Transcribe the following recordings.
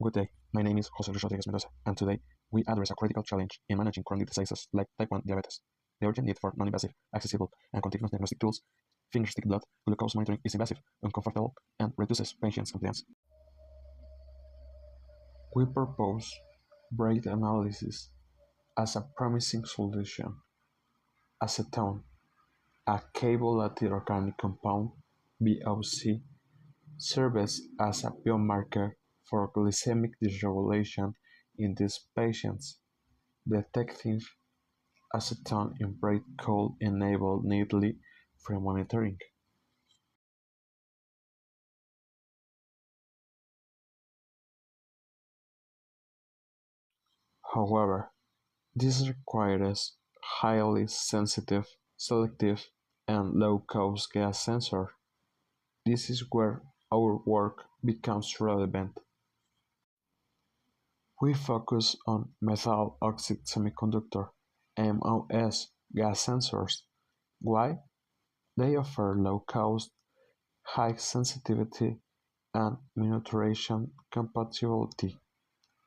Good day, my name is Jose Luis Rodriguez Mendoza, and today we address a critical challenge in managing chronic diseases like type 1 diabetes. The urgent need for non-invasive, accessible, and continuous diagnostic tools. Finger-stick blood glucose monitoring is invasive, uncomfortable, and reduces patients' compliance. We propose brain analysis as a promising solution. Acetone, a chelated organic compound, VOC, serves as a biomarker for glycemic dysregulation in these patients. Detecting acetone in brain could enable needle free monitoring. However, this requires highly sensitive, selective, and low-cost gas sensor. This is where our work becomes relevant. We focus on methyl oxide semiconductor (MOS) gas sensors. Why? They offer low cost, high sensitivity, and miniaturization compatibility,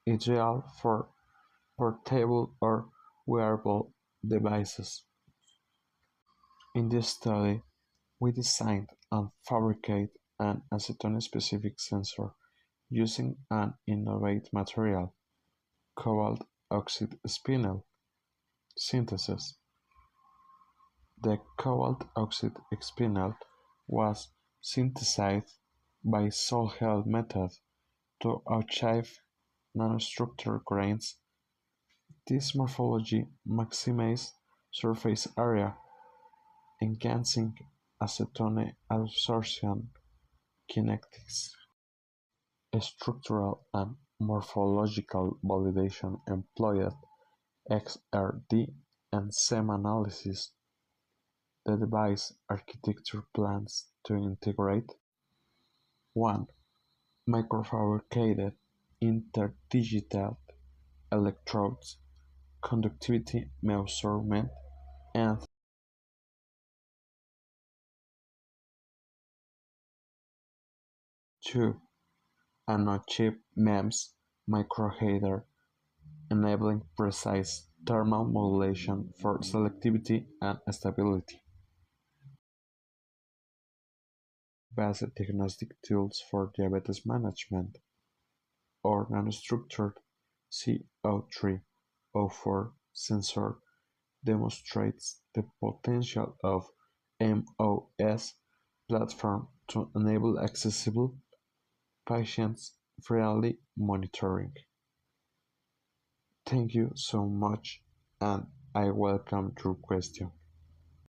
ideal for portable or wearable devices. In this study, we designed and fabricated an acetone-specific sensor using an innovative material, cobalt oxide spinel synthesis. The cobalt oxide spinel was synthesized by Solhel method to achieve nanostructure grains. This morphology maximizes surface area, enhancing acetone absorption kinetics. Structural and morphological validation employed XRD and SEM analysis. The device architecture plans to integrate 1. Microfabricated interdigital electrodes, conductivity measurement, and 2. A no-chip MEMS microheader, enabling precise thermal modulation for selectivity and stability. Basic diagnostic tools for diabetes management, or nanostructured CO3/O4 sensor demonstrates the potential of MOS platform to enable accessible, patient-friendly monitoring. Thank you so much, and I welcome your question.